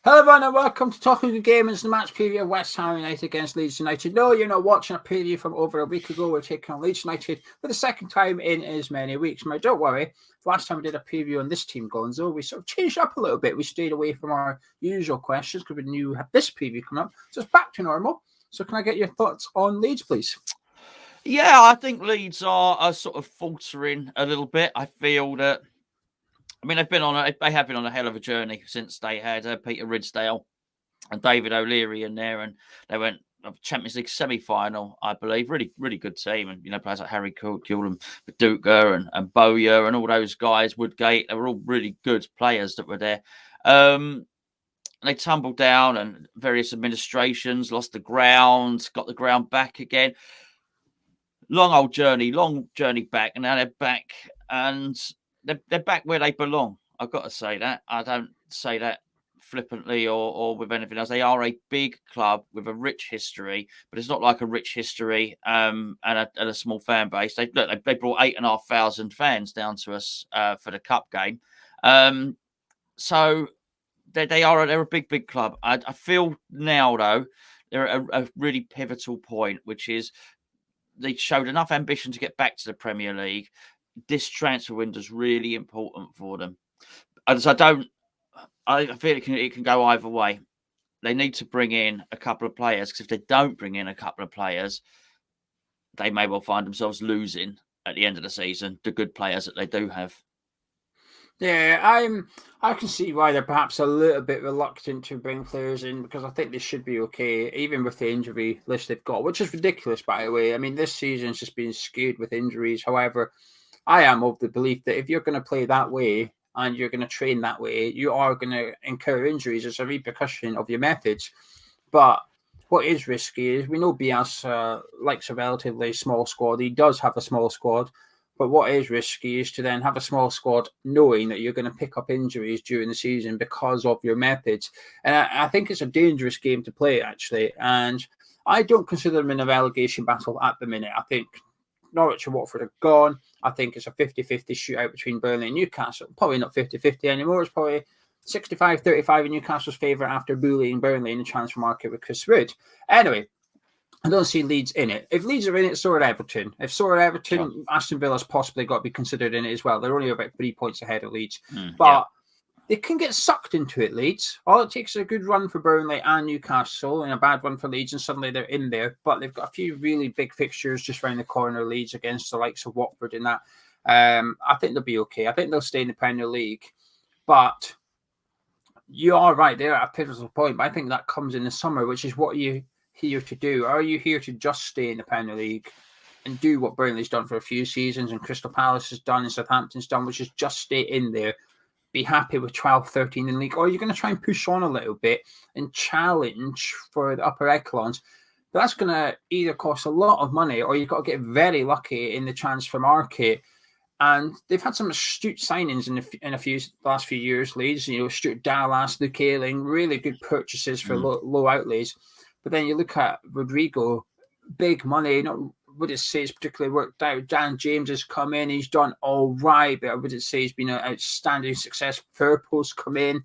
Hello everyone and welcome to Talking the Game. It's the match preview of West Ham United against Leeds United. No, you're not watching a preview from over a week ago. We're taking on Leeds United for the second time in as many weeks. Now, don't worry, last time we did a preview on this team, Gonzo, we sort of changed up a little bit. We stayed away from our usual questions because we knew we had this preview coming up. So it's back to normal. So can I get your thoughts on Leeds, please? Yeah, I think Leeds are sort of faltering a little bit. I feel that, I mean, they have been on a hell of a journey since they had Peter Ridsdale and David O'Leary in there, and they went Champions League semi-final, I believe. Really, really good team, and players like Harry Kewell and Viduka and Bowyer and all those guys, Woodgate. They were all really good players that were there. They tumbled down, and various administrations lost the ground, got the ground back again. Long journey back, and now they're back, and they're back where they belong. I've got to say that. I don't say that flippantly or with anything else. They are a big club with a rich history, but it's not like a rich history and a small fan base. They brought 8,500 fans down to us for the cup game, so they're a big club. I feel now though they're at a really pivotal point, which is they showed enough ambition to get back to the Premier League. This transfer window is really important for them. I feel it can go either way. They need to bring in a couple of players, because if they don't bring in a couple of players, they may well find themselves losing at the end of the season the good players that they do have. Yeah, I can see why they're perhaps a little bit reluctant to bring players in, because I think they should be okay, even with the injury list they've got, which is ridiculous, by the way. I mean, this season's just been skewed with injuries. However, I am of the belief that if you're going to play that way and you're going to train that way, you are going to incur injuries as a repercussion of your methods. But what is risky is we know Bielsa likes a relatively small squad. He does have a small squad. But what is risky is to then have a small squad knowing that you're going to pick up injuries during the season because of your methods. And I think it's a dangerous game to play, actually. And I don't consider them in a relegation battle at the minute. I think Norwich and Watford are gone. I think it's a 50-50 shootout between Burnley and Newcastle. Probably not 50-50 anymore. It's probably 65-35 in Newcastle's favour after bullying Burnley in the transfer market with Chris Wood. Anyway, I don't see Leeds in it. If Leeds are in it, so are Everton. If so are Everton, sure. Aston Villa's possibly got to be considered in it as well. They're only about 3 points ahead of Leeds. But they can get sucked into it, Leeds. All it takes is a good run for Burnley and Newcastle and a bad one for Leeds, and suddenly they're in there. But they've got a few really big fixtures just around the corner, Leeds, against the likes of Watford and that. I think they'll be okay. I think they'll stay in the Premier League. But you are right, they're at a pivotal point. But I think that comes in the summer, which is what you here to do. Are you here to just stay in the Premier League and do what Burnley's done for a few seasons and Crystal Palace has done and Southampton's done, which is just stay in there, be happy with 12, 13 in the league? Or are you going to try and push on a little bit and challenge for the upper echelons? But that's going to either cost a lot of money, or you've got to get very lucky in the transfer market. And they've had some astute signings in a few last few years, Leeds. Stuart Dallas, Luke Ayling, really good purchases for low outlays. But then you look at Rodrigo, big money, not wouldn't say it's particularly worked out. Dan James has come in, he's done all right, but I wouldn't say he's been an outstanding success. Firpo's come in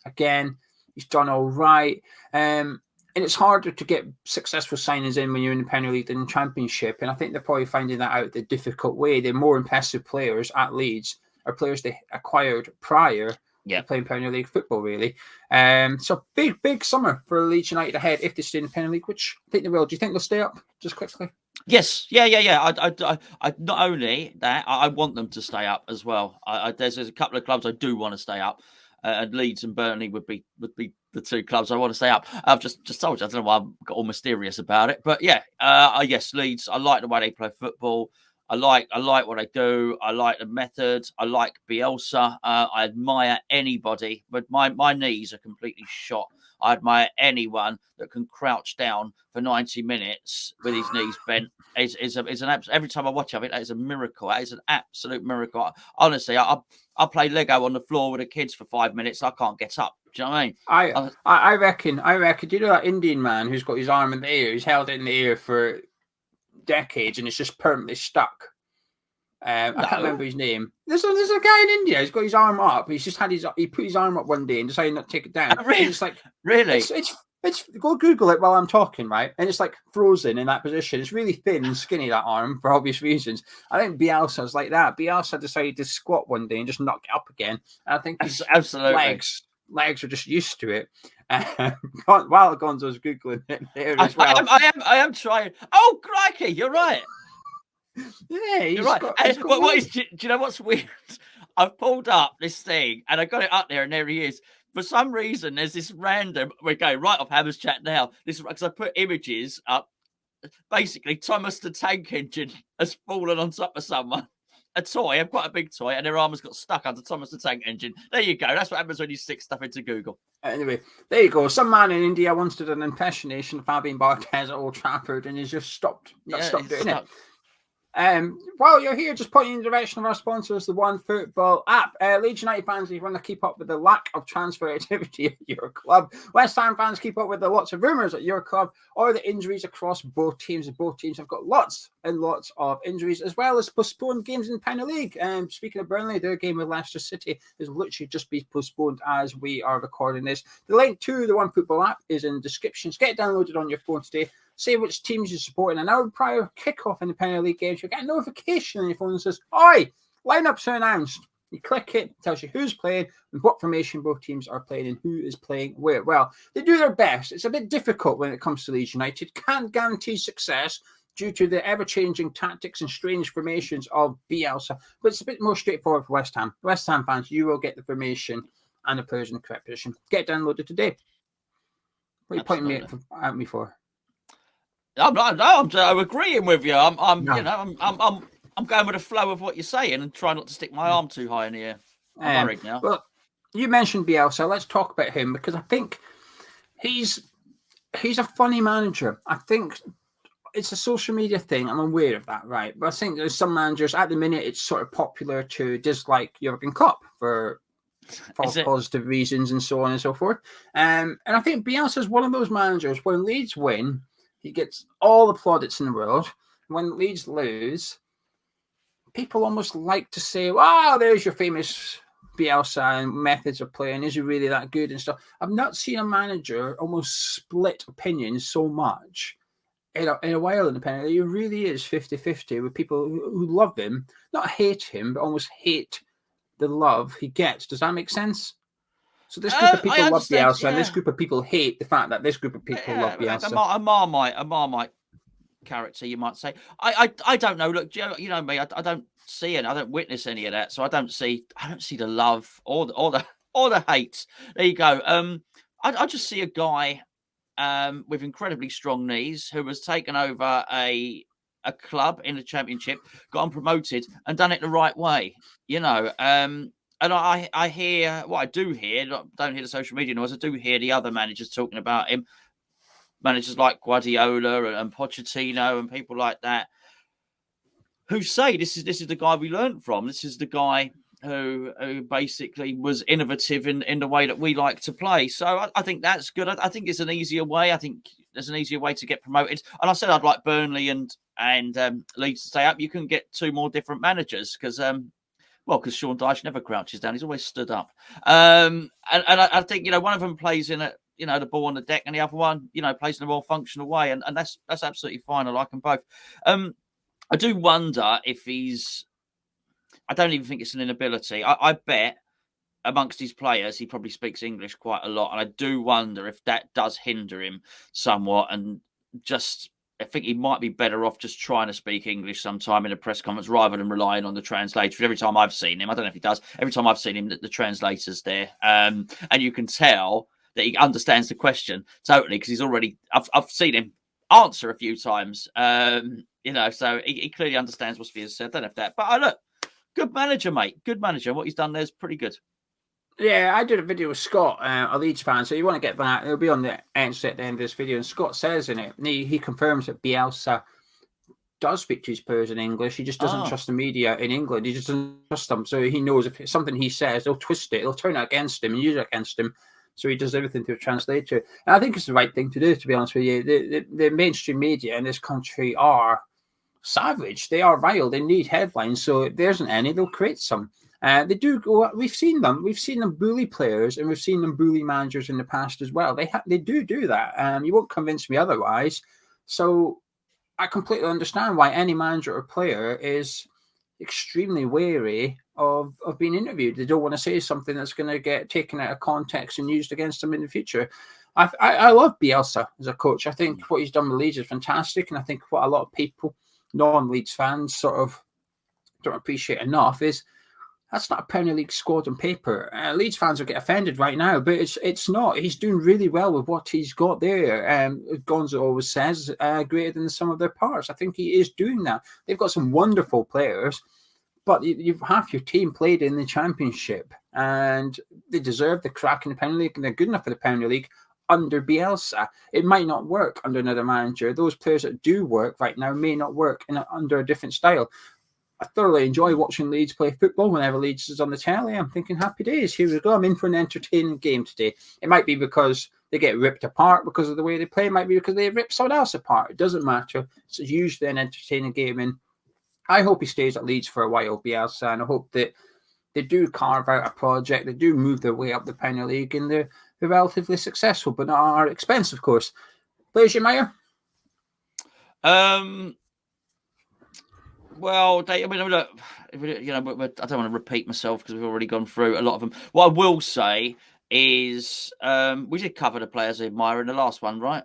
again, he's done all right. And it's harder to get successful signings in when you're in the Premier League than the Championship. And I think they're probably finding that out the difficult way. They're more impressive players at Leeds, or players they acquired prior to playing Premier League football, really. So big summer for Leeds United ahead if they stay in the Premier League, which I think they will. Do you think they'll stay up? Just quickly. Yes, yeah. I not only that, I want them to stay up as well. There's a couple of clubs I do want to stay up, and Leeds and Burnley would be the two clubs I want to stay up. I've just told you. I don't know why I got all mysterious about it, but yeah, yes, Leeds. I like the way they play football. I like what they do. I like the methods. I like Bielsa. I admire anybody, but my knees are completely shot. I admire anyone that can crouch down for 90 minutes with his knees bent. Is an absolute. Every time I watch it, that is a miracle. That is an absolute miracle. Honestly, I play Lego on the floor with the kids for 5 minutes. I can't get up. Do you know what I mean? I reckon. Do you know that Indian man who's got his arm in the air? He's held it in the air for decades and it's just permanently stuck. I can't remember his name. There's a guy in India. He's got his arm up. He put his arm up one day and decided not to take it down. Really? And it's like really. It's go Google it while I'm talking, right? And it's like frozen in that position. It's really thin and skinny, that arm, for obvious reasons. I think Bielsa's like that. Bielsa decided to squat one day and just knock it up again. And I think his absolutely legs are just used to it. While Gonzo's Googling it there as well. I am trying. Oh, crikey, you're right. Yeah, you're right. Do you know what's weird? I've pulled up this thing and I got it up there, and there he is. For some reason, there's this random. We're going right off Hammer's chat now. This because I put images up. Basically, Thomas the Tank Engine has fallen on top of someone. A toy, quite a big toy, and their arm has got stuck under Thomas the Tank Engine. There you go. That's what happens when you stick stuff into Google. Anyway, there you go. Some man in India once did an impersonation of Fabian Barthez at Old Trafford, and he's just stopped doing it. While you're here, just pointing in the direction of our sponsors, the One Football app. Leeds United fans, if you want to keep up with the lack of transfer activity at your club. West Ham fans, keep up with the lots of rumours at your club, or the injuries across both teams. Both teams have got lots and lots of injuries, as well as postponed games in the Premier League. Speaking of Burnley, their game with Leicester City is literally just been postponed as we are recording this. The link to the One Football app is in the descriptions. Get it downloaded on your phone today. Say which teams you're supporting. An hour prior kickoff in the Premier League games, you'll get a notification on your phone that says, "Oi, lineups are announced." You click it, it tells you who's playing and what formation both teams are playing and who is playing where. Well, they do their best. It's a bit difficult when it comes to Leeds United. Can't guarantee success due to the ever-changing tactics and strange formations of Bielsa, but it's a bit more straightforward for West Ham. West Ham fans, you will get the formation and the players in the correct position. Get downloaded today. What are you pointing at me for? I'm agreeing with you. I'm going with the flow of what you're saying and trying not to stick my arm too high in the air. I'm worried now. Well, you mentioned Bielsa. Let's talk about him because I think he's a funny manager. I think it's a social media thing. I'm aware of that, right? But I think there's some managers at the minute. It's sort of popular to dislike Jurgen Klopp for positive reasons and so on and so forth. And I think Bielsa is one of those managers. When Leeds win, he gets all the plaudits in the world. When Leeds lose, people almost like to say, "Wow, there's your famous Bielsa and methods of playing. Is he really that good?" and stuff. I've not seen a manager almost split opinions so much in a while in the Premier League. It really is 50-50 with people who love him, not hate him, but almost hate the love he gets. Does that make sense? So this group of people love Bielsa, and this group of people hate the fact that this group of people love Bielsa. A Marmite character, you might say. I don't know. Look, you know me. I don't see it. I don't witness any of that. So I don't see the love or the hate. There you go. I just see a guy with incredibly strong knees who has taken over a club in the Championship, got promoted, and done it the right way. You know. And I hear, what I do hear, don't hear the social media noise, I do hear the other managers talking about him, managers like Guardiola and Pochettino and people like that, who say this is the guy we learned from. This is the guy who basically was innovative in the way that we like to play. So I think that's good. I think it's an easier way. I think there's an easier way to get promoted. And I said I'd like Burnley and Leeds to stay up. You can get two more different managers because Sean Dyche never crouches down. He's always stood up. And I think, one of them plays in the ball on the deck, and the other one, plays in a more functional way. And that's absolutely fine. I like them both. I do wonder if I don't even think it's an inability. I bet amongst his players, he probably speaks English quite a lot. And I do wonder if that does hinder him somewhat. And I think he might be better off just trying to speak English sometime in a press conference rather than relying on the translator. Every time I've seen him, I don't know if he does, every time I've seen him, the translator's there. And you can tell that he understands the question totally because I've seen him answer a few times, so he clearly understands what's being said. I don't know if that, but look, good manager, mate. Good manager. What he's done there is pretty good. Yeah, I did a video with Scott, a Leeds fan, so you want to get that. It'll be on the end at the end of this video. And Scott says in it, he confirms that Bielsa does speak to his players in English. He just doesn't trust the media in England. He just doesn't trust them. So he knows if it's something he says, they'll twist it. They'll turn it against him and use it against him. So he does everything to translate to it. And I think it's the right thing to do, to be honest with you. The mainstream media in this country are savage. They are vile. They need headlines. So if there isn't any, they'll create some. They do go. We've seen them. We've seen them bully players, and we've seen them bully managers in the past as well. They do that. You won't convince me otherwise. So I completely understand why any manager or player is extremely wary of being interviewed. They don't want to say something that's going to get taken out of context and used against them in the future. I love Bielsa as a coach. I think what he's done with Leeds is fantastic, and I think what a lot of people, non-Leeds fans, sort of don't appreciate enough is that's not a Premier League squad on paper. Leeds fans will get offended right now, but it's not. He's doing really well with what he's got there. Gonzo always says, greater than the sum of their parts. I think he is doing that. They've got some wonderful players, but you've half your team played in the Championship, and they deserve the crack in the Premier League, and they're good enough for the Premier League under Bielsa. It might not work under another manager. Those players that do work right now may not work under a different style. I thoroughly enjoy watching Leeds play football whenever Leeds is on the telly. I'm thinking, happy days. Here we go. I'm in for an entertaining game today. It might be because they get ripped apart because of the way they play. It might be because they rip someone else apart. It doesn't matter. It's usually an entertaining game. And I hope he stays at Leeds for a while, Bielsa. And I hope that they do carve out a project. They do move their way up the Premier League. And they're relatively successful, but not at our expense, of course. Players you admire? Well, look, I don't want to repeat myself because we've already gone through a lot of them. What I will say is we did cover the players I admire in the last one, right?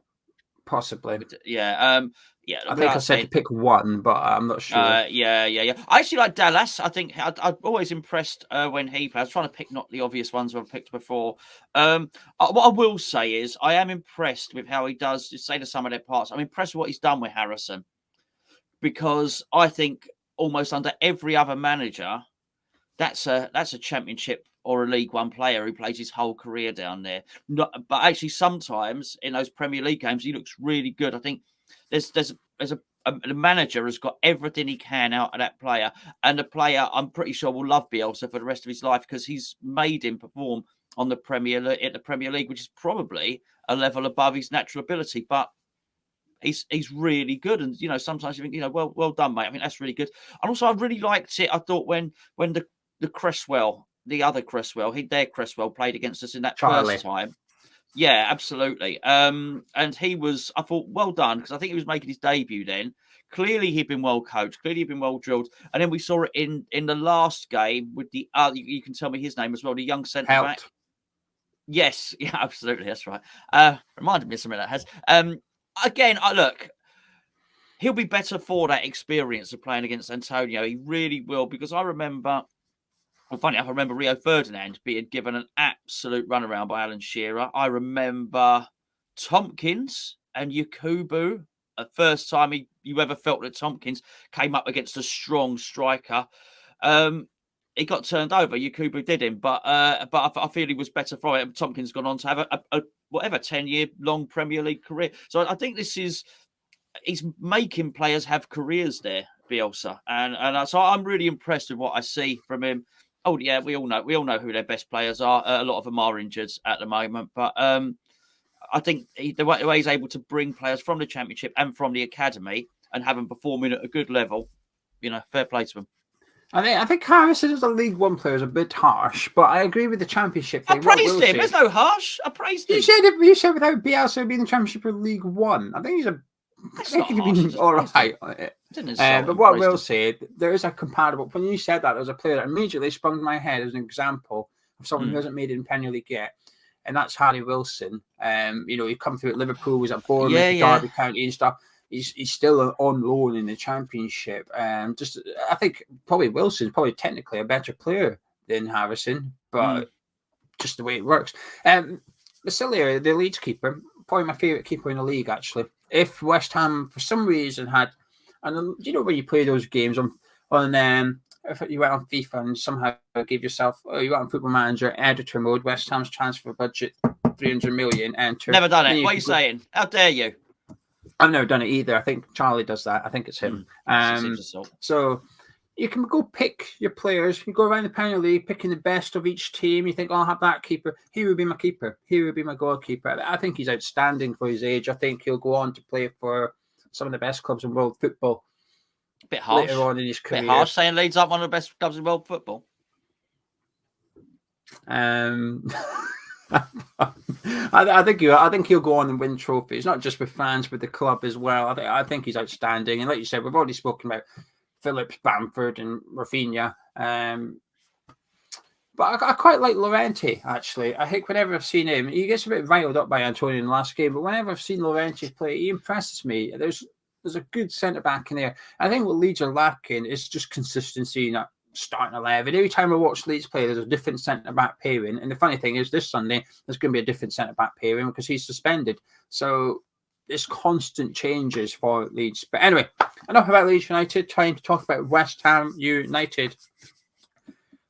Possibly. Yeah. I think I said to pick one, but I'm not sure. Yeah. I actually like Dallas. I think I'm always impressed when he plays. I was trying to pick not the obvious ones I've picked before. What I will say is I am impressed with how he does, just say to some of their parts, I'm impressed with what he's done with Harrison. Because I think almost under every other manager, that's a Championship or a League One player who plays his whole career down there. But actually, sometimes in those Premier League games, he looks really good. I think the manager has got everything he can out of that player, and the player I'm pretty sure will love Bielsa for the rest of his life because he's made him perform on the Premier League, which is probably a level above his natural ability, but. He's really good, and sometimes you think well done, mate. I think that's really good. And also I really liked it. I thought when the Cresswell, the other Cresswell, their Cresswell played against us in that first time. Yeah, absolutely. And he was, I thought, well done because I think he was making his debut then. Clearly he'd been well coached. Clearly he'd been well drilled. And then we saw it in the last game with the you can tell me his name as well, the young centre back. Yes, yeah, absolutely, that's right. Reminded me of something that has. Again, look, he'll be better for that experience of playing against Antonio. He really will, because I remember, funny enough, I remember Rio Ferdinand being given an absolute runaround by Alan Shearer. I remember Tompkins and Yakubu. The first time you ever felt that Tompkins came up against a strong striker. He got turned over. Yakubu did him, but I feel he was better for it. Tompkins gone on to have a 10-year long Premier League career. So I think he's making players have careers there, Bielsa, and so I'm really impressed with what I see from him. Oh yeah, we all know who their best players are. A lot of them are injured at the moment, but I think the way he's able to bring players from the Championship and from the academy and have them performing at a good level, fair play to him. I think Harrison as a League One player is a bit harsh, but I agree with the Championship thing. I praised him. There's no harsh. I praised him. You said without Bielsa being the Championship of League One. I think he's been all right on it. But what I will say, there is a comparable. When you said that, there was a player that immediately sprung to my head as an example of someone who hasn't made it in Premier League yet, and that's Harry Wilson. He come through at Liverpool, was at Bournemouth, Derby County and stuff. He's still on loan in the Championship. I think probably Wilson's probably technically a better player than Harrison, but just the way it works. Vasilier, the Leeds keeper, probably my favourite keeper in the league, actually. If West Ham, for some reason, had, and when you play those games if you went on FIFA and somehow gave yourself, you went on Football Manager, editor mode, West Ham's transfer budget, 300 million, enter. Never done it. What are you saying? How dare you? I've never done it either. I think Charlie does that. I think it's him. So you can go pick your players. You go around the Premier League picking the best of each team. You think, I'll have that keeper. He would be my keeper. He would be my goalkeeper. I think he's outstanding for his age. I think he'll go on to play for some of the best clubs in world football. Bit harsh. later on in his career. Bit harsh saying Leeds aren't one of the best clubs in world football. I think he'll go on and win trophies, not just with fans, with the club as well. I think he's outstanding, and like you said, we've already spoken about Phillips, Bamford, and Rafinha. But I quite like Llorente, actually. I think whenever I've seen him, he gets a bit riled up by Antonio in the last game, but whenever I've seen Llorente play, he impresses me. There's a good centre-back in there. I think what Leeds are lacking is just consistency in that starting 11. Every time I watch Leeds play, there's a different centre-back pairing. And the funny thing is, this Sunday, there's going to be a different centre-back pairing because he's suspended. So there's constant changes for Leeds. But anyway, enough about Leeds United. Time to talk about West Ham United.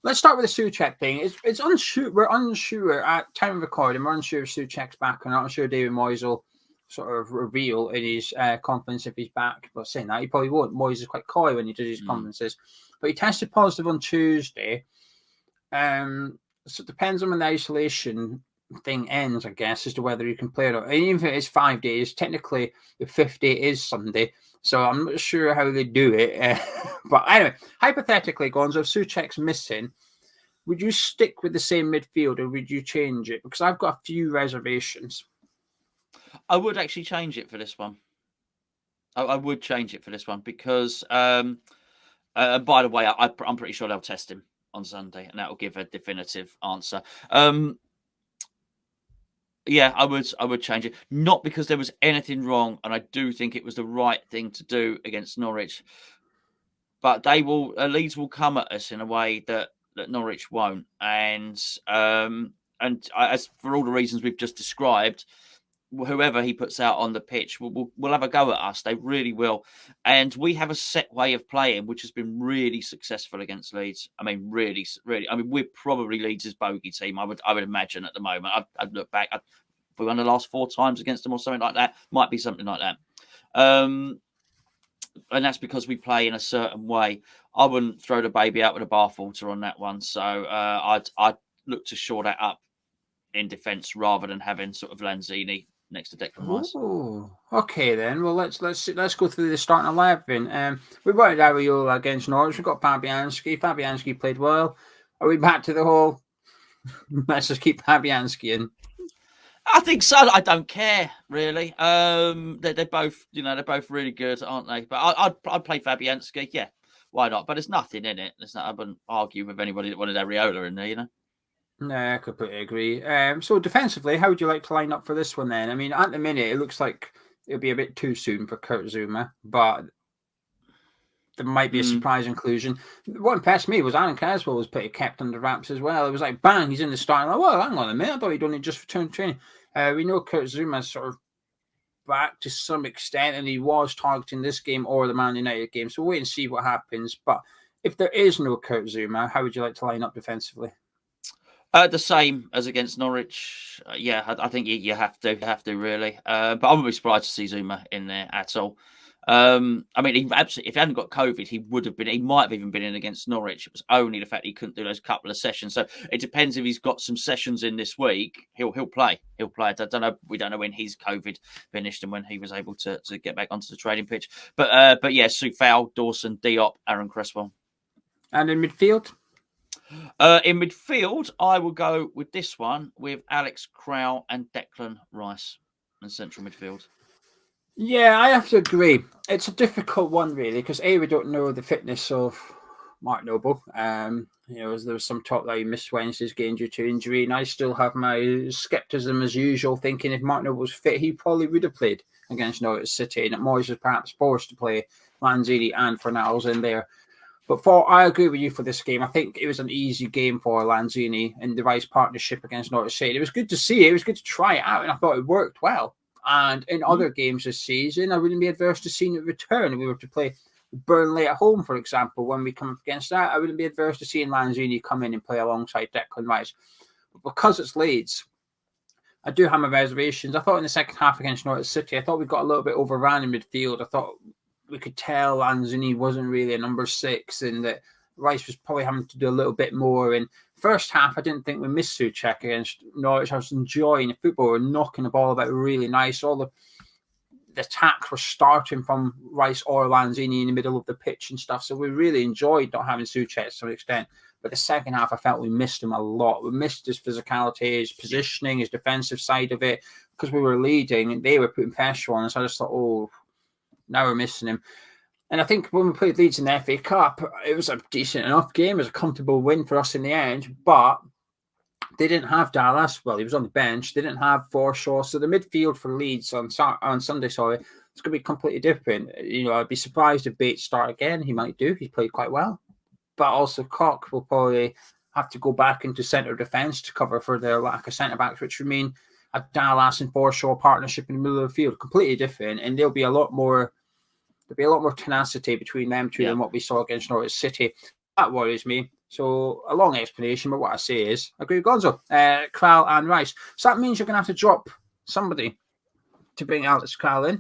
Let's start with the Souček thing. It's unsure. We're unsure at time of recording. We're unsure if Souček's back or not. I'm sure David Moyes will sort of reveal in his conference if he's back. But saying that, he probably won't. Moyes is quite coy when he does his conferences. But he tested positive on Tuesday. So it depends on when the isolation thing ends, I guess, as to whether he can play or not. And even if it is 5 days, technically the 5th day is Sunday. So I'm not sure how they do it. But anyway, hypothetically, Gonzo, if Souček's missing, would you stick with the same midfield or would you change it? Because I've got a few reservations. I would actually change it for this one. I would change it for this one because, by the way, I'm pretty sure they'll test him on Sunday and that will give a definitive answer. Yeah, I would change it. Not because there was anything wrong, and I do think it was the right thing to do against Norwich. But Leeds will come at us in a way that Norwich won't. And as for all the reasons we've just described, whoever he puts out on the pitch will have a go at us. They really will. And we have a set way of playing, which has been really successful against Leeds. I mean, really, really. I mean, we're probably Leeds' bogey team. I would imagine at the moment. I'd look back. If we won the last 4 times against them or something like that, might be something like that. And that's because we play in a certain way. I wouldn't throw the baby out with the bathwater on that one. So I'd look to shore that up in defence rather than having sort of Lanzini next to Declan Rice. Oh, okay then. Well, let's go through the starting 11. We wanted WHULEE against Norwich. We've got Fabianski. Fabianski played well. Are we back to the whole? Let's just keep Fabianski in. I think so. I don't care really. They're both, they're both really good, aren't they? But I'd play Fabianski. Yeah, why not? But there's nothing in it. I wouldn't argue with anybody that wanted Areola in there. No, I completely agree. So defensively, how would you like to line up for this one then? I mean, at the minute, it looks like it'll be a bit too soon for Kurt Zouma, but there might be a surprise inclusion. What impressed me was Aaron Caswell was pretty kept under wraps as well. It was like, bang, he's in the starting. Like, well, hang on a minute, I thought he'd only just returned training. We know Kurt Zouma's sort of back to some extent, and he was targeting this game or the Man United game. So we'll wait and see what happens. But if there is no Kurt Zouma, how would you like to line up defensively? The same as against Norwich. Yeah, I think you have to really. But I wouldn't be surprised to see Zouma in there at all. I mean, if he hadn't got COVID, he would have been. He might have even been in against Norwich. It was only the fact he couldn't do those couple of sessions. So it depends if he's got some sessions in this week. He'll play. He'll play. I don't know. We don't know when his COVID finished and when he was able to get back onto the training pitch. But yeah, Soufal, Dawson, Diop, Aaron Cresswell, and in midfield. In midfield, I will go with this one with Alex Crowell and Declan Rice in central midfield. Yeah, I have to agree. It's a difficult one, really, because A, we don't know the fitness of Mark Noble. There was some talk that he missed Wednesday's game due to injury, and I still have my scepticism as usual, thinking if Mark Noble was fit, he probably would have played against Norwich City, and that Moyes was perhaps forced to play Lanzini and Fornals in there. But I agree with you for this game. I think it was an easy game for Lanzini in the Rice partnership against Norwich City. It was good to see it. It was good to try it out, and I thought it worked well. And in other games this season, I wouldn't be adverse to seeing it return. If we were to play Burnley at home, for example, when we come up against that, I wouldn't be adverse to seeing Lanzini come in and play alongside Declan Rice. But because it's Leeds, I do have my reservations. I thought in the second half against Norwich City, I thought we got a little bit overran in midfield. I thought we could tell Lanzini wasn't really a number 6 and that Rice was probably having to do a little bit more. In first half, I didn't think we missed Souček against Norwich. I was enjoying the football. We were knocking the ball about really nice. All the the attacks were starting from Rice or Lanzini in the middle of the pitch and stuff. So we really enjoyed not having Souček to some extent. But the second half, I felt we missed him a lot. We missed his physicality, his positioning, his defensive side of it, because we were leading and they were putting pressure on us. I just thought, oh, now we're missing him. And I think when we played Leeds in the FA Cup, it was a decent enough game. It was a comfortable win for us in the end. But they didn't have Dallas. Well, he was on the bench. They didn't have Forshaw. So the midfield for Leeds on Sunday, it's going to be completely different. I'd be surprised if Bates start again. He might do. He's played quite well. But also Koch will probably have to go back into centre defence to cover for their lack of centre-backs, which would mean a Dallas and Forshaw partnership in the middle of the field. Completely different. And there'll be a lot more tenacity between them two than what we saw against Norwich City. That worries me. So a long explanation, but what I say is, I agree with Gonzo, Kral and Rice. So that means you're going to have to drop somebody to bring Alex Kral in.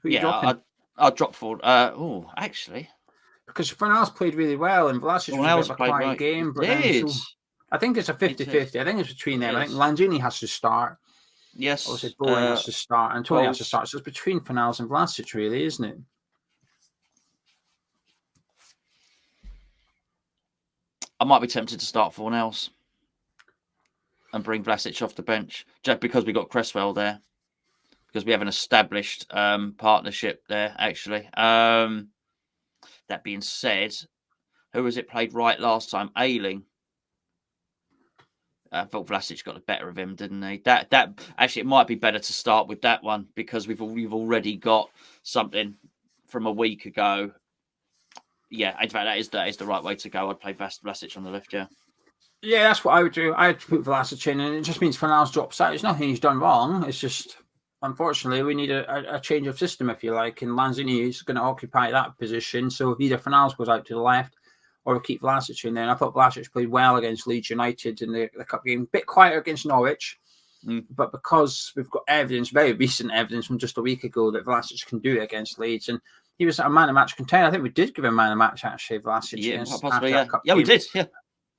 Who are you dropping? I'll drop forward. Actually. Because Fornals played really well and Vlasic was a quiet game. But I think it's a 50-50. I think it's between them. I think Lanzini has to start. Yes. Obviously, Bowen has to start and Tony has to start. So it's between Fornals and Vlasic, really, isn't it? I might be tempted to start Fornals and bring Vlasic off the bench just because we got Cresswell there, because we have an established partnership there, actually. That being said, who was it played right last time? Ayling. I thought Vlasic got the better of him, didn't he? That actually, it might be better to start with that one because we've already got something from a week ago. Yeah, in fact, that is the right way to go. I'd play Vlasic on the left, yeah. Yeah, that's what I would do. I'd put Vlasic in, and it just means Fornals drops out. It's nothing he's done wrong. It's just, unfortunately, we need a change of system, if you like, and Lanzini is going to occupy that position. So either Fornals goes out to the left, or we keep Vlasic in there. And I thought Vlasic played well against Leeds United in the cup game. A bit quieter against Norwich, but because we've got evidence, very recent evidence from just a week ago, that Vlasic can do it against Leeds, and he was a man of match contender. I think we did give him man of match, actually, Vlasic. Yeah, possibly, yeah. Yeah, we did,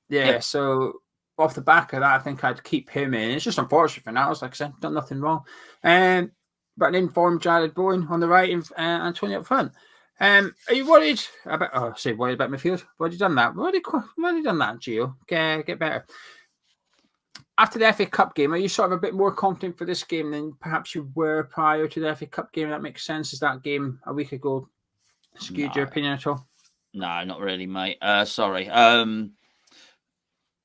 Yeah, so off the back of that, I think I'd keep him in. It's just unfortunate for now. Like I said, done nothing wrong. But an informed Jared Bowen on the right and Antonio up front. Are you worried about? Oh, say worried about midfield. Why have you done that? Why have you done that, Gio? Get better. After the FA Cup game, are you sort of a bit more confident for this game than perhaps you were prior to the FA Cup game? That makes sense. Is that game a week ago skewed your opinion at all? No, not really, mate. Sorry. No,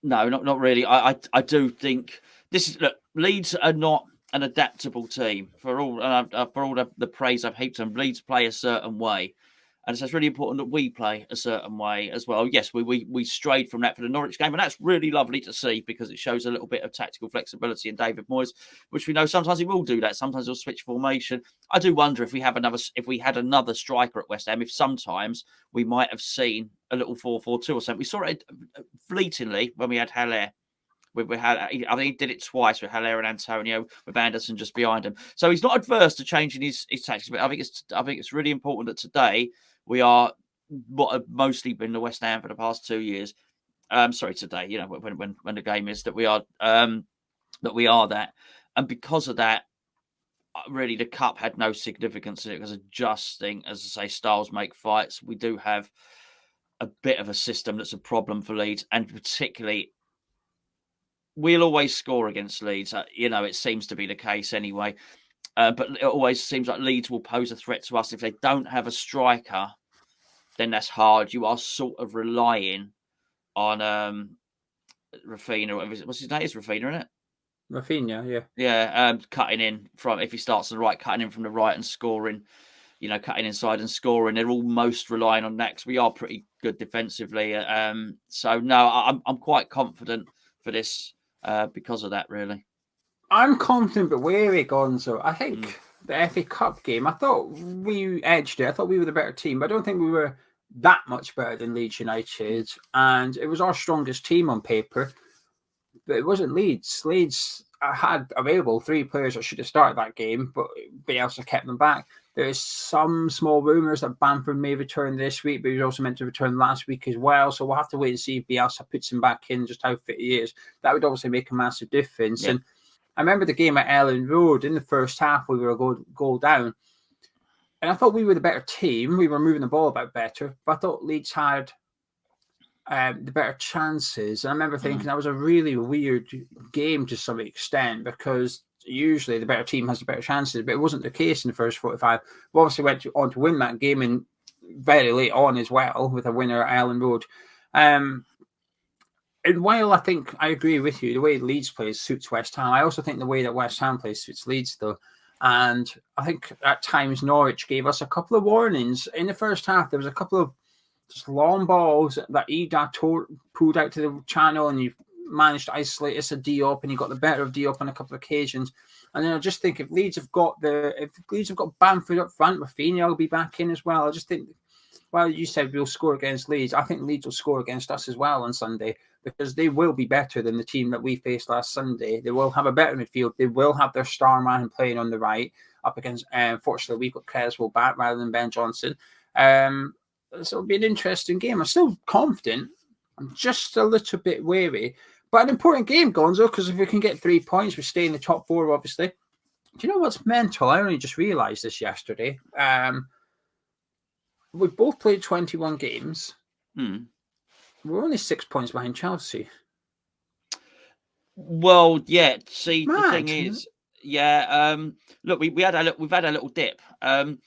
not really. I do think this is. Look, Leeds are not an adaptable team for all the praise I've heaped on. Leeds play a certain way, and so it's really important that we play a certain way as well. Yes, we strayed from that for the Norwich game, and that's really lovely to see because it shows a little bit of tactical flexibility in David Moyes, which we know sometimes he will do that. Sometimes he'll switch formation. I do wonder if we had another striker at West Ham, if sometimes we might have seen a little 4-4-2 or something. We saw it fleetingly when we had Haller. I think he did it twice with Haller and Antonio, with Anderson just behind him. So he's not adverse to changing his tactics, but I think it's really important that today we are what have mostly been the West Ham for the past 2 years. Today, when the game is that we are that, and because of that, really the cup had no significance in it because I just think, as I say, styles make fights. We do have a bit of a system that's a problem for Leeds, and particularly. We'll always score against Leeds. It seems to be the case anyway. But it always seems like Leeds will pose a threat to us. If they don't have a striker, then that's hard. You are sort of relying on Rafinha. What's his name? It's Rafinha, isn't it? Rafinha, yeah. Yeah, cutting in from, if he starts on the right, cutting in from the right and scoring, cutting inside and scoring. They're almost relying on that because we are pretty good defensively. So, no, I'm quite confident for this. Because of that, really. I'm confident but wary, Gonzo. I think the FA Cup game, I thought we edged it. I thought we were the better team, but I don't think we were that much better than Leeds United. And it was our strongest team on paper, but it wasn't Leeds. Leeds had available 3 players that should have started that game, but Bielsa kept them back. There's some small rumours that Bamford may return this week, but he was also meant to return last week as well. So we'll have to wait and see if Bielsa puts him back in, just how fit he is. That would obviously make a massive difference. Yeah. And I remember the game at Ellen Road in the first half. We were a goal down. And I thought we were the better team. We were moving the ball about better. But I thought Leeds had the better chances. And I remember thinking that was a really weird game to some extent because usually the better team has the better chances. But it wasn't the case in the first 45. We obviously went on to win that game and very late on as well with a winner at Ellen Road. And while I think I agree with you, the way Leeds plays suits West Ham, I also think the way that West Ham plays suits Leeds, though. And I think at times Norwich gave us a couple of warnings. In the first half, there was a couple of just long balls that Ida pulled out to the channel, and you managed to isolate Issa Diop, and you got the better of Diop on a couple of occasions. And then I just think if Leeds have got Bamford up front, Rafinha will be back in as well. I just think, well, you said we'll score against Leeds. I think Leeds will score against us as well on Sunday because they will be better than the team that we faced last Sunday. They will have a better midfield. They will have their star man playing on the right up against, fortunately, we've got Creswell back rather than Ben Johnson. So it'll be an interesting game. I'm still confident. I'm just a little bit wary. But an important game, Gonzo, because if we can get 3 points, we stay in the top four, obviously. Do you know what's mental? I only just realised this yesterday. We both played 21 games. We're only 6 points behind Chelsea. Well, yeah. See, Mad. the thing is, look, we've had a little dip, and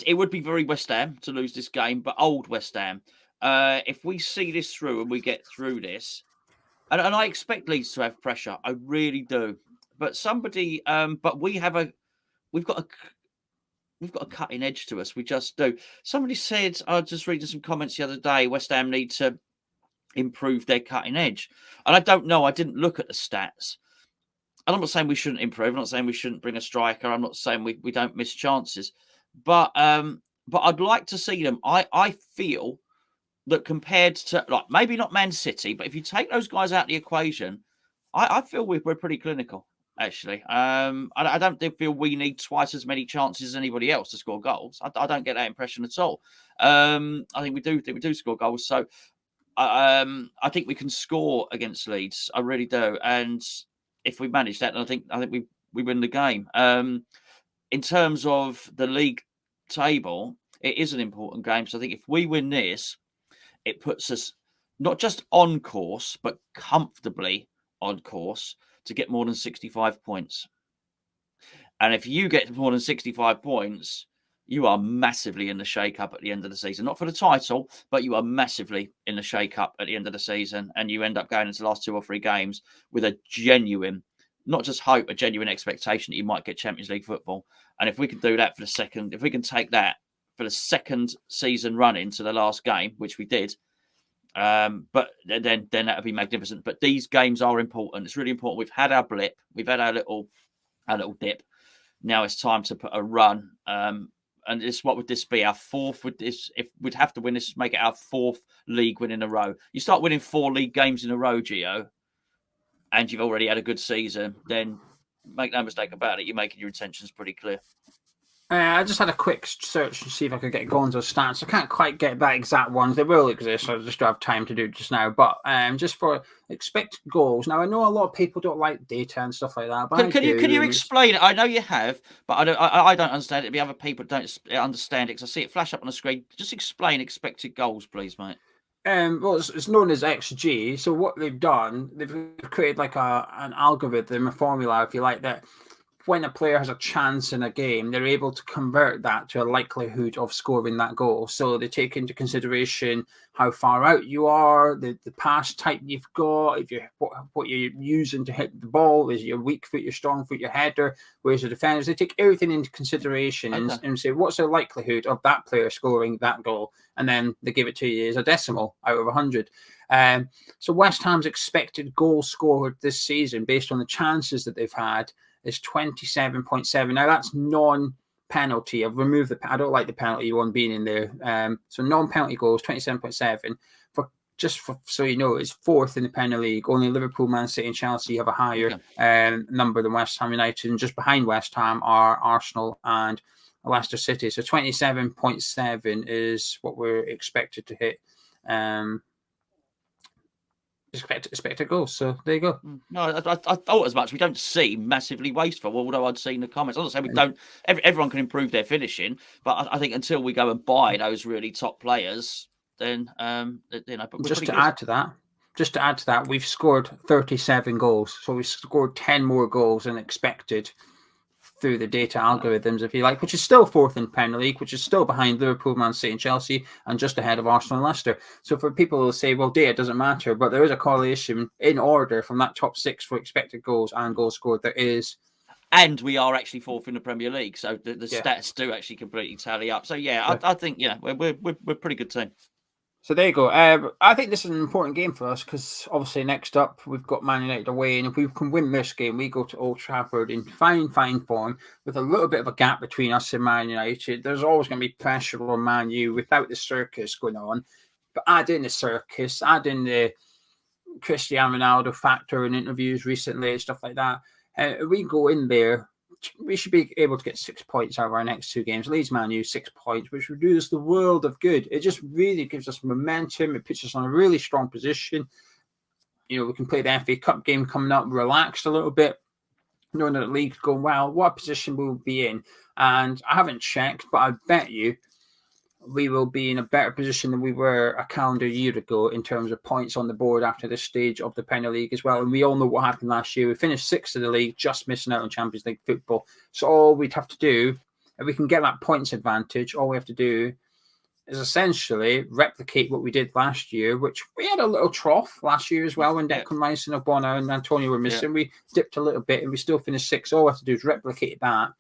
it would be very West Ham to lose this game, but old West Ham. If we see this through and we get through this, and I expect Leeds to have pressure, I really do. But we've got a cutting edge to us. We just do. Somebody said, I was just reading some comments the other day, West Ham need to improve their cutting edge. And I don't know. I didn't look at the stats. And I'm not saying we shouldn't improve. I'm not saying we shouldn't bring a striker. I'm not saying we don't miss chances. But I'd like to see them. I feel that compared to, like, maybe not Man City, but if you take those guys out of the equation, I feel we're pretty clinical. Actually, I don't feel we need twice as many chances as anybody else to score goals. I don't get that impression at all. I think we do score goals. So I think we can score against Leeds. I really do. And if we manage that, I think we win the game. In terms of the league table, it is an important game. So I think if we win this, it puts us not just on course, but comfortably on course to get more than 65 points. And if you get more than 65 points, you are massively in the shake-up at the end of the season. Not for the title, but you are massively in the shake-up at the end of the season. And you end up going into the last 2 or 3 games with a genuine, not just hope, a genuine expectation that you might get Champions League football. And if we can do that if we can take that for the second season run into the last game, which we did, but then that would be magnificent. But these games are important. It's really important. We've had our blip. We've had our little dip. Now it's time to put a run. And what would this be? Our fourth? If we'd have to win this, make it our 4th league win in a row. You start winning 4 league games in a row, Geo, and you've already had a good season, then make no mistake about it, you're making your intentions pretty clear. I just had a quick search to see if I could get Gonzo's stats. I can't quite get that exact ones. They will exist. I just don't have time to do it just now. But just for expected goals. Now, I know a lot of people don't like data and stuff like that. But can you explain it? I know you have, but I don't understand it. The other people don't understand it because I see it flash up on the screen. Just explain expected goals, please, mate. Well, it's known as XG. So what they've done, they've created like an algorithm, a formula, if you like, that when a player has a chance in a game, they're able to convert that to a likelihood of scoring that goal. So they take into consideration how far out you are, the pass type you've got, if you're what you're using to hit the ball, is your weak foot, your strong foot, your header, where's the defenders. They take everything into consideration and say, what's the likelihood of that player scoring that goal? And then they give it to you as a decimal out of 100. So West Ham's expected goal scored this season, based on the chances that they've had, is 27.7. Now that's non-penalty. I've removed I don't like the penalty one being in there. So non-penalty goals, 27.7. So you know, it's 4th in the Premier League. Only Liverpool, Man City, and Chelsea have a higher number than West Ham United, and just behind West Ham are Arsenal and Leicester City. So 27.7 is what we're expected to hit. expected goals. So there you go. No, I thought as much. We don't seem massively wasteful, although I'd seen the comments. I'm not saying we don't. Everyone can improve their finishing, but I think until we go and buy those really top players, then but we're Just pretty to good. add to that, we've scored 37 goals. So we've scored 10 more goals than expected through the data algorithms, if you like, which is still fourth in Premier League, which is still behind Liverpool, Man City, and Chelsea, and just ahead of Arsenal and Leicester. So for people who say, well, data doesn't matter, but there is a correlation in order from that top 6 for expected goals and goals scored. There is. And we are actually fourth in the Premier League, so the stats do actually completely tally up. So I think we're a pretty good team. So there you go. I think this is an important game for us because obviously next up we've got Man United away, and if we can win this game, we go to Old Trafford in fine form with a little bit of a gap between us and Man United. There's always going to be pressure on Man U without the circus going on, but add in the circus, add in the Cristiano Ronaldo factor in interviews recently and stuff like that. We go in there. We should be able to get 6 points out of our next 2 games. Leeds, Man U, 6 points, which would do us the world of good. It just really gives us momentum. It puts us on a really strong position. We can play the FA Cup game coming up, relaxed a little bit, knowing that the league's going well. What position will we be in? And I haven't checked, but I bet you we will be in a better position than we were a calendar year ago in terms of points on the board after this stage of the Premier League as well. And we all know what happened last year. We finished 6th in the league, just missing out on Champions League football. So all we'd have to do, if we can get that points advantage, all we have to do is essentially replicate what we did last year, which we had a little trough last year as well when Declan Rice and Ogbonna and Antonio were missing. Yeah. We dipped a little bit and we still finished 6th. All we have to do is replicate that.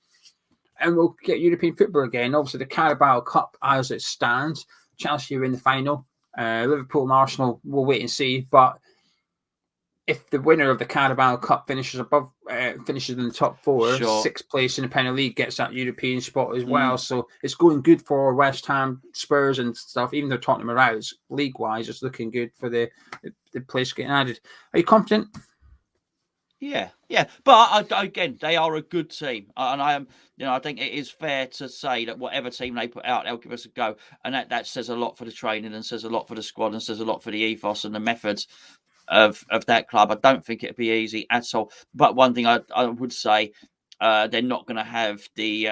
And we'll get European football again. Obviously, the Carabao Cup, as it stands, Chelsea are in the final. Liverpool and Arsenal, we'll wait and see. But if the winner of the Carabao Cup finishes in the top 4, sure, 6th place in the Premier League gets that European spot as well. So it's going good for West Ham, Spurs, and stuff. Even though Tottenham are out, league-wise, it's looking good for the place getting added. Are you confident? Yeah. But again, they are a good team, and I am. I think it is fair to say that whatever team they put out, they'll give us a go, and that says a lot for the training, and says a lot for the squad, and says a lot for the ethos and the methods of that club. I don't think it'd be easy at all. But one thing I would say, they're not going to have the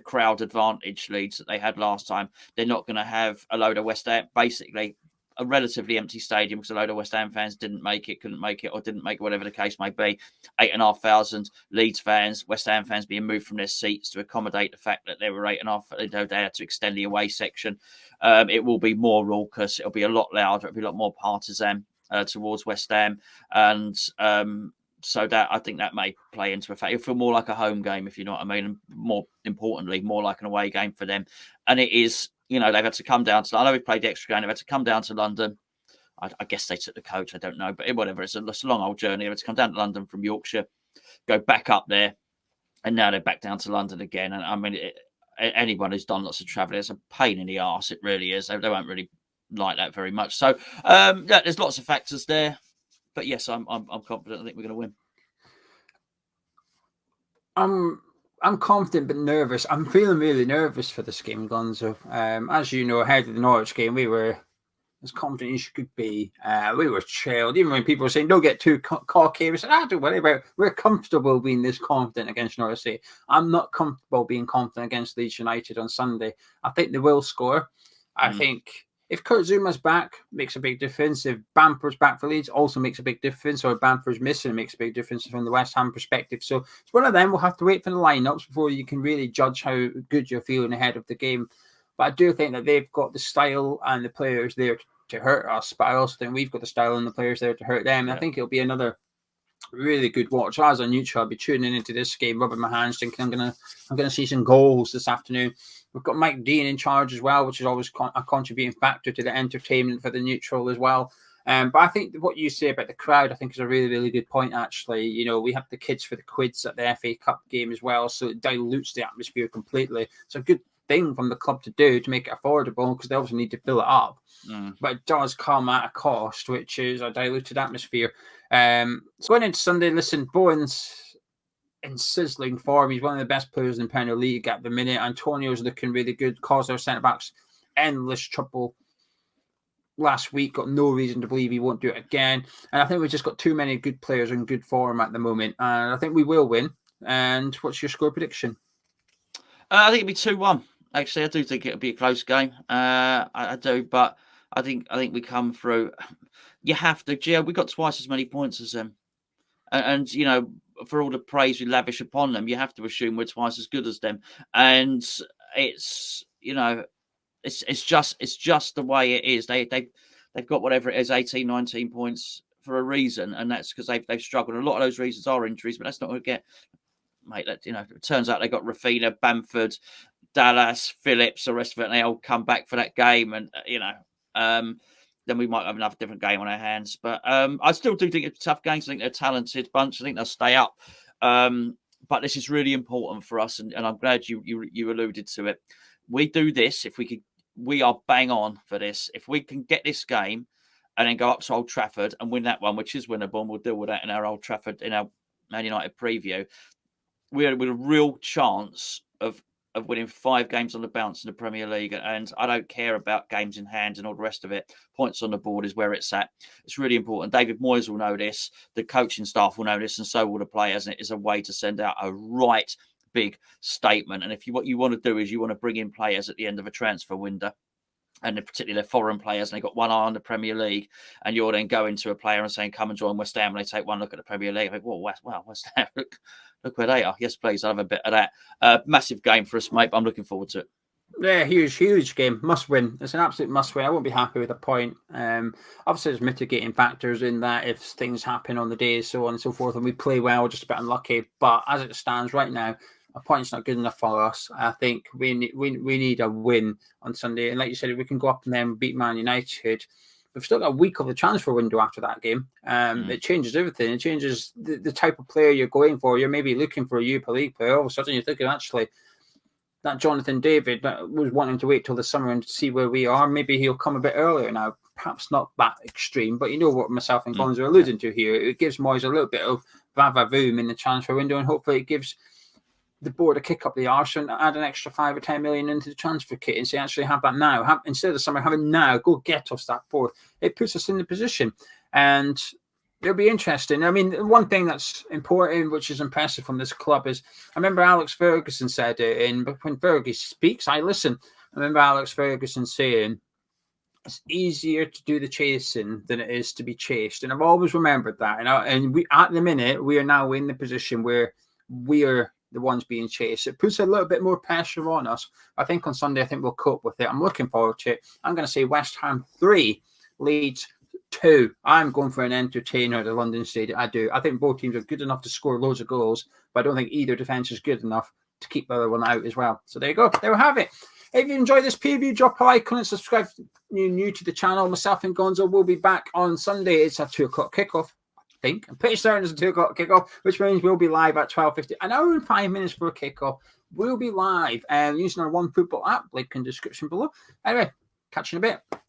crowd advantage, Leeds, that they had last time. They're not going to have a load of West Ham, basically a relatively empty stadium, because a load of West Ham fans couldn't make it, or didn't make it, whatever the case may be. 8,500 Leeds fans, West Ham fans being moved from their seats to accommodate the fact that there were 8,500. They had to extend the away section. It will be more raucous. It'll be a lot louder. It'll be a lot more partisan towards West Ham. And so that, I think that may play into effect. It'll feel more like a home game, if you know what I mean. And more importantly, more like an away game for them. And it is, they've had to come down to, I know we've played the extra game, they've had to come down to London. I guess they took the coach, I don't know, but whatever. It's a long old journey. They've had to come down to London from Yorkshire, go back up there, and now they're back down to London again. And I mean, anyone who's done lots of travelling, it's a pain in the arse. It really is. They won't really like that very much. So, there's lots of factors there. But yes, I'm confident. I think we're going to win. I'm confident but nervous. I'm feeling really nervous for this game, Gonzo. As you know, ahead of the Norwich game, we were as confident as you could be. We were chilled. Even when people were saying, don't get too cocky, we said, don't worry about it. We're comfortable being this confident against Norwich City. I'm not comfortable being confident against Leeds United on Sunday. I think they will score. I think if Kurt Zuma's back, makes a big difference. If Bamford's back for Leeds, also makes a big difference. Or if Bamford's missing, it makes a big difference from the West Ham perspective. So it's one of them. We'll have to wait for the lineups before you can really judge how good you're feeling ahead of the game. But I do think that they've got the style and the players there to hurt us. But I also think we've got the style and the players there to hurt them. And I think it'll be another really good watch. As a neutral, I'll be tuning into this game, rubbing my hands, thinking I'm gonna see some goals this afternoon. We've got Mike Dean in charge as well, which is always a contributing factor to the entertainment for the neutral as well. But I think what you say about the crowd, I think, is a really, really good point, actually. We have the kids for the quids at the FA Cup game as well, so it dilutes the atmosphere completely. It's a good thing from the club to do to make it affordable, because they obviously need to fill it up. But it does come at a cost, which is a diluted atmosphere. So going into Sunday, listen, Bowen's in sizzling form. He's one of the best players in the Premier League at the minute. Antonio's looking really good. Cause our centre-backs endless trouble. last week. Got no reason to believe he won't do it again. And I think we've just got too many good players in good form at the moment. And I think we will win. And what's your score prediction? I think it'll be 2-1. Actually, I do think it'll be a close game. I do, but I think we come through. You have to, Gio. We got twice as many points as them, and you know, for all the praise we lavish upon them, you have to assume we're twice as good as them. And it's, you know, it's just the way it is. They've got whatever it is, 18, 19 points for a reason, and that's because they've struggled. A lot of those reasons are injuries, but that's not going to get. Mate, you know, it turns out they got Rafinha, Bamford, Dallas, Phillips, the rest of it, and they all come back for that game. And, you know, then we might have another different game on our hands. But I still do think it's a tough game. I think they're a talented bunch. I think they'll stay up. But this is really important for us. And I'm glad you alluded to it. We do this, we are bang on for this. If we can get this game and then go up to Old Trafford and win that one, which is winnable, and we'll deal with that in our Old Trafford, in our Man United preview, we're with a real chance of winning 5 games on the bounce in the Premier League. And I don't care about games in hand and all the rest of it. Points on the board is where it's at. It's really important. David Moyes will know this. The coaching staff will know this, and so will the players. And it is a way to send out a right big statement. And what you want to do is you want to bring in players at the end of a transfer window, and particularly they're foreign players, and they've got one eye on the Premier League, and you're then going to a player and saying, come and join West Ham, and they take one look at the Premier League. I think, well, West Ham, look where they are. Yes, please, I'll have a bit of that. Massive game for us, mate, but I'm looking forward to it. Yeah, huge game. Must win. It's an absolute must win. I won't be happy with a point. Obviously, there's mitigating factors in that if things happen on the day, so on and so forth, and we play well, just a bit unlucky. But as it stands right now, a point's not good enough for us. I think we need a win on Sunday. And like you said, if we can go up and then beat Man United, we've still got a week of the transfer window after that game. It changes everything. It changes the type of player you're going for. You're maybe looking for a Europa League player. All of a sudden, you're thinking, actually, that Jonathan David that was wanting to wait till the summer and see where we are. Maybe he'll come a bit earlier now. Perhaps not that extreme, but you know what myself and Gonzo are alluding to here. It gives Moyes a little bit of va-va-voom in the transfer window, and hopefully it gives the board a kick up the arse and add an extra 5 or 10 million into the transfer kit and say, actually have that now. Instead of summer, having now, go get us that 4th. It puts us in the position. And it'll be interesting. I mean, one thing that's important, which is impressive from this club, is I remember Alex Ferguson said it, and when Fergie speaks, I listen. I remember Alex Ferguson saying, it's easier to do the chasing than it is to be chased. And I've always remembered that. And we, at the minute, we are now in the position where we are the ones being chased. It puts a little bit more pressure on us. I think on Sunday, I think we'll cope with it. I'm looking forward to it. I'm going to say West Ham 3, Leeds 2. I'm going for an entertainer at the London Stadium. I do. I think both teams are good enough to score loads of goals, but I don't think either defence is good enough to keep the other one out as well. So there you go. There we have it. If you enjoyed this preview, drop a like, comment, subscribe if you're new to the channel. Myself and Gonzo will be back on Sunday. It's a 2 o'clock kickoff. I'm pretty certain it's a 2 o'clock kickoff, which means we'll be live at 12:50. An hour and 5 minutes for a kickoff. We'll be live using our One Football app, link in the description below. Anyway, catch you in a bit.